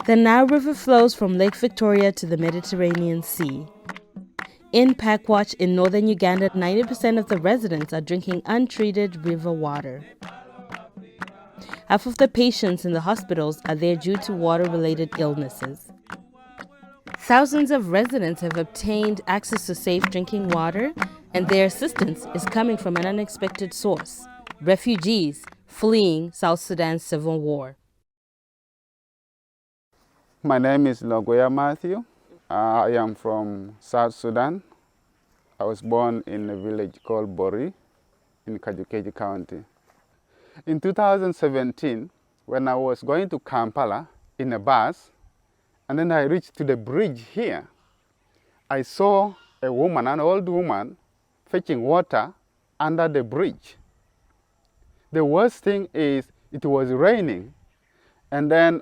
The Nile River flows from Lake Victoria to the Mediterranean Sea. In Pakwach in northern Uganda, 90% of the residents are drinking untreated river water. Half of the patients in the hospitals are there due to water-related illnesses. Thousands of residents have obtained access to safe drinking water, and their assistance is coming from an unexpected source: refugees fleeing South Sudan's civil war. My name is Ngongakinda. I am from South Sudan. I was born in a village called Bori in Kajukeji County. In 2017, when I was going to Kampala in a bus, and then I reached to the bridge here, I saw a woman, an old woman, fetching water under the bridge. The worst thing is it was raining, and then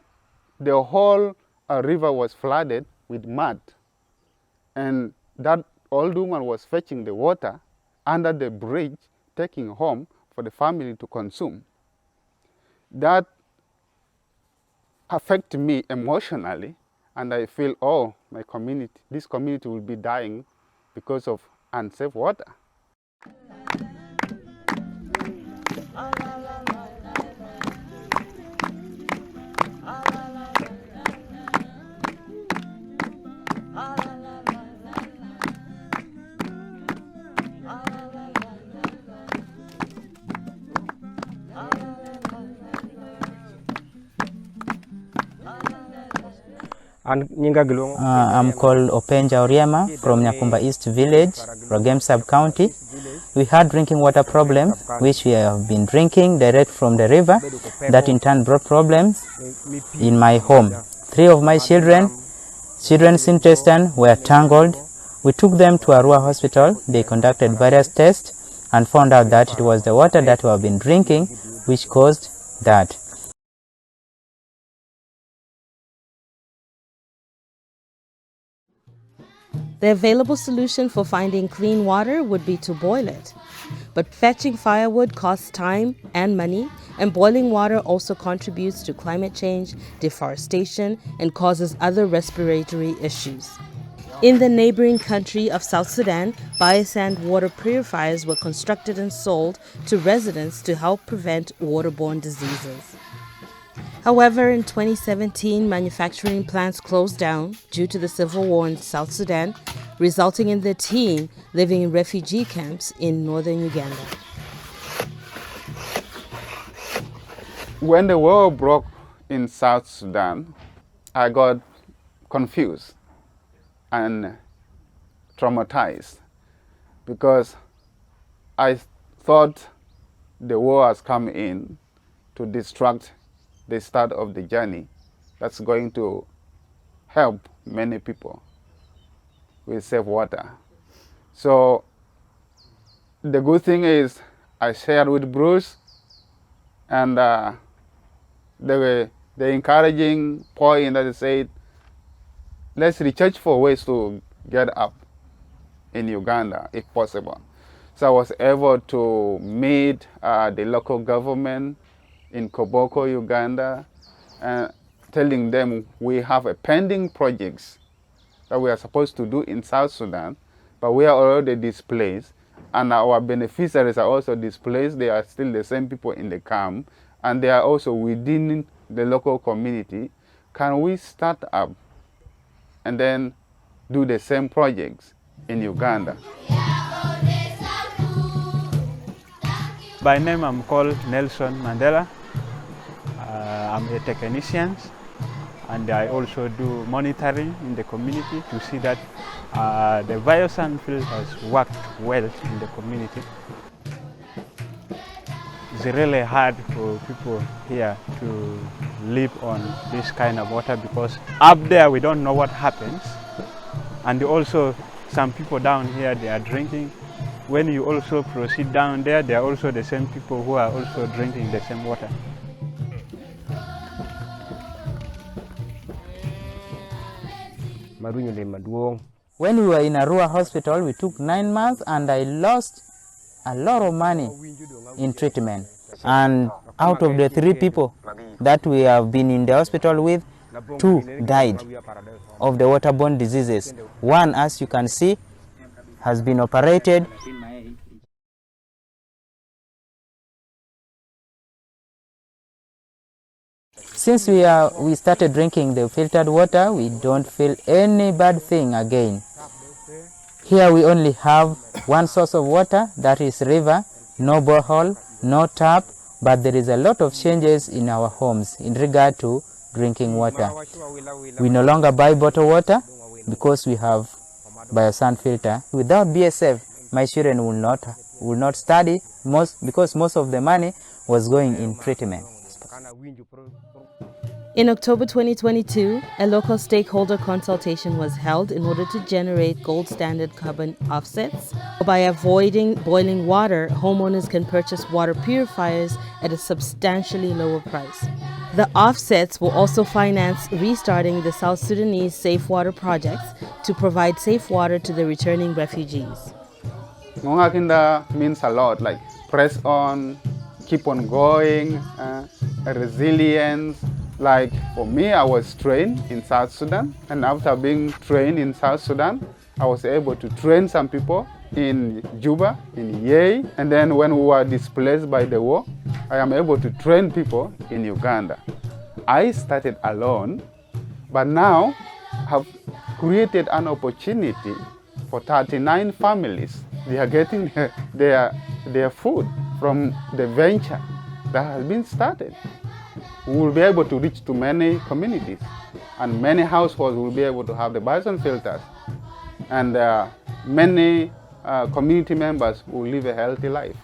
the whole river was flooded with mud. And that old woman was fetching the water under the bridge, taking home for the family to consume. That affected me emotionally, and I feel, oh, my community, this community will be dying because of unsafe water. I'm called Openja Oriema from Nyakumba East Village, Rogem Sub-County. We had drinking water problems, which we have been drinking direct from the river. That in turn brought problems in my home. 3 of my children's intestines were tangled. We took them to Arua Hospital. They conducted various tests and found out that it was the water that we have been drinking which caused that. The available solution for finding clean water would be to boil it. But fetching firewood costs time and money, and boiling water also contributes to climate change, deforestation, and causes other respiratory issues. In the neighboring country of South Sudan, biosand water purifiers were constructed and sold to residents to help prevent waterborne diseases. However, in 2017, manufacturing plants closed down due to the civil war in South Sudan, resulting in the team living in refugee camps in northern Uganda. When the war broke in South Sudan, I got confused and traumatized because I thought the war has come in to distract the start of the journey that's going to help many people with safe water. So the good thing is I shared with Bruce, and the encouraging point that he said, let's research for ways to get up in Uganda if possible. So I was able to meet the local government in Koboko, Uganda, telling them we have a pending projects that we are supposed to do in South Sudan, but we are already displaced, and our beneficiaries are also displaced. They are still the same people in the camp, and they are also within the local community. Can we start up and then do the same projects in Uganda? By name, I'm called Nelson Mandela. I'm a technician, and I also do monitoring in the community to see that the biosand field has worked well in the community. It's really hard for people here to live on this kind of water because up there we don't know what happens, and also some people down here, they are drinking. When you also proceed down there, they are also the same people who are also drinking the same water. Madunyole maduong When we were in Arua hospital, we took 9 months and I lost a lot of money in treatment. And out of the 3 people that we have been in the hospital with, 2 died of the waterborne diseases. 1, as you can see, has been operated. Since we started drinking the filtered water, we don't feel any bad thing again. Here we only have one source of water, that is river, no borehole, no tap, but there is a lot of changes in our homes in regard to drinking water. We no longer buy bottled water because we have biosand filter. Without BSF, my children will not study because most of the money was going in treatment. In October 2022, a local stakeholder consultation was held in order to generate gold standard carbon offsets. By avoiding boiling water, homeowners can purchase water purifiers at a substantially lower price. The offsets will also finance restarting the South Sudanese safe water projects to provide safe water to the returning refugees. Ngongakinda means a lot, like press on, keep on going, resilience. Like for me, I was trained in South Sudan, and after being trained in South Sudan, I was able to train some people in Juba, in Yei, and then when we were displaced by the war, I am able to train people in Uganda. I started alone, but now have created an opportunity for 39 families. They are getting their food from the venture that has been started. We will be able to reach to many communities, and many households will be able to have the biosand filters, and many community members will live a healthy life.